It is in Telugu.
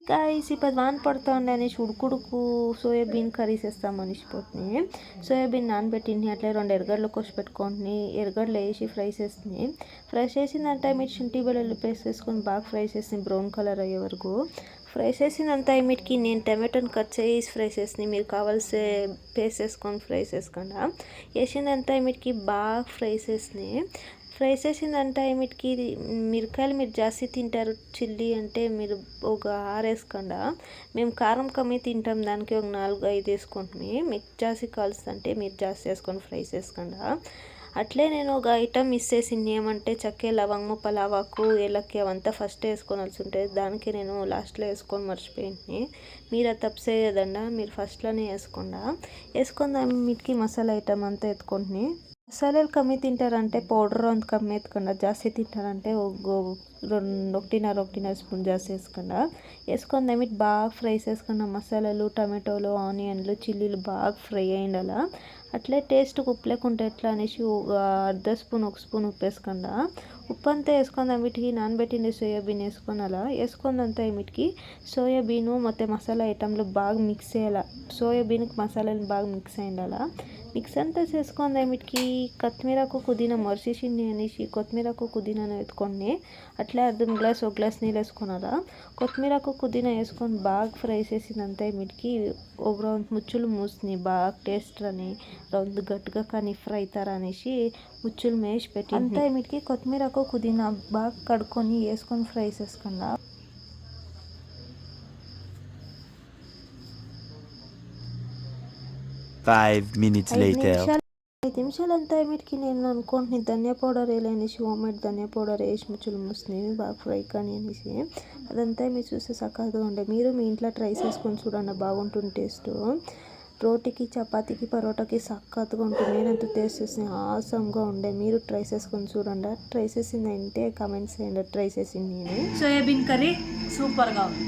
गाइस ఇప్పుడు వాన పడుతుంది అనేసి ఉడుకుడుకు సోయాబీన్ కర్రీ చేస్తాం అనిసిపోతుంది. సోయాబీన్ నానబెట్టింది అట్లే 2 ఎర్రగడ్డలు కోసి పెట్టుకొని ఎర్రగడ్డలు వేసి ఫ్రై చేస్తుంది. ఫ్రై చేసిందంతా మీరు శుంఠి వెల్లుల్లి పేస్ట్ వేసుకొని బాగా ఫ్రై చేసి బ్రౌన్ కలర్ అయ్యే వరకు ఫ్రై చేసిందంతా వీటికి నేను టమాటోని కట్ చేసి ఫ్రై చేసి మీరు కావాల్సే పేస్ట్ వేసుకొని ఫ్రై చేసుకోండి. వేసిందంతా వీటికి బాగా ఫ్రై చేసి ఫ్రై చేసిందంటే వీటికి మిరకాయలు మీరు జాస్తి తింటారు చిల్లీ అంటే మీరు ఒక 6 వేసుకోండి. మేము కారం కమ్మి తింటాం దానికి ఒక 4-5 వేసుకుంటుంది. మీకు జాస్తి కాల్స్తుంటే మీరు జాస్తి వేసుకొని ఫ్రై చేసుకోండి. అట్లే నేను ఒక ఐటమ్ మిస్ చేసింది ఏమంటే చెక్క లవంగము పలావాకు ఏలక్కి అవంతా ఫస్ట్ వేసుకోవాల్సి ఉంటుంది. దానికి నేను లాస్ట్లో వేసుకొని మర్చిపోయింది. మీరు అది తప్పు చేయదండి, మీరు ఫస్ట్లోనే వేసుకుండా వేసుకుందాం. వీటికి మసాలా ఐటమ్ అంతా ఎత్తుకుంటుని మసాలాలు కమ్మి తింటారంటే పౌడర్ అంత కమ్మి ఎత్తుకుండా జాస్తి తింటారంటే ఒకటిన్నర స్పూన్ జాస్తి వేసుకుండా వేసుకొని దాన్ని బాగా ఫ్రై చేసుకున్న మసాలాలు టమాటోలు ఆనియన్లు చిల్లీలు బాగా ఫ్రై అయ్యిండాల. అట్లే టేస్ట్ ఉప్పు లేకుంటే ఎట్లా అనేసి అర్ధ స్పూన్ 1 స్పూన్ ఉప్పు వేసుకుండా ఉప్పు అంతా వేసుకుందాం. వీటికి నానబెట్టిన సోయాబీన్ వేసుకున్నాలా వేసుకుందంతా వీటికి సోయాబీను ಮತ್ತು మసాలా ఐటమ్లు బాగా మిక్స్ చేయాలి. సోయాబీన్కి మసాలాలు బాగా మిక్స్ అయ్యిండాల. మిక్స్ అంతా చేసుకుందాం. వీటికి కొత్తిమీరకు పుదీనా మర్చేసింది అనేసి కొత్తిమీరకు పుదీనాను ఎత్తుకొని అట్లే ఒక గ్లాస్ నీళ్ళు వేసుకున్నారా. కొత్తిమీరకు పుదీనా వేసుకొని బాగా ఫ్రై చేసిందంతా వీటికి ఒక రౌండ్ ముచ్చులు మూస్తుంది బాగా టేస్ట్ అని రౌండ్ గట్టిగా కానీ ఫ్రై అవుతారు అనేసి ముచ్చులు మేసి పెట్టి అంతా వీటికి కొత్తిమీరకు పుదీనా బాగా కడుక్కొని వేసుకొని ఫ్రై చేసుకున్నా. 5 minutes later. 5 నిమిషాలంతా వీటికి నేను అనుకుంటున్నాను ధనియా పౌడర్ వేయలేనేసి హోమ్మేడ్ ధనియా పౌడర్ వేసి ముచ్చులు మూస్తుంది బాగా ఫ్రై కానీ అనేసి అదంతా మీరు చూస్తే చక్కగా ఉండే. మీరు మీ ఇంట్లో ట్రై చేసుకొని చూడండి, బాగుంటుంది టేస్ట్. రోటీకి చపాతీకి పరోటాకి సక్కత్తుగా ఉంటుంది. నేనంతా టేస్ట్ చేసిన ఆసమ్గా ఉండే. మీరు ట్రై చేసుకొని చూడండి. ట్రై చేసింది అంటే కామెంట్స్ చేయండి. ట్రై చేసింది నేను సోయాబీన్ కర్రీ సూపర్గా ఉంది.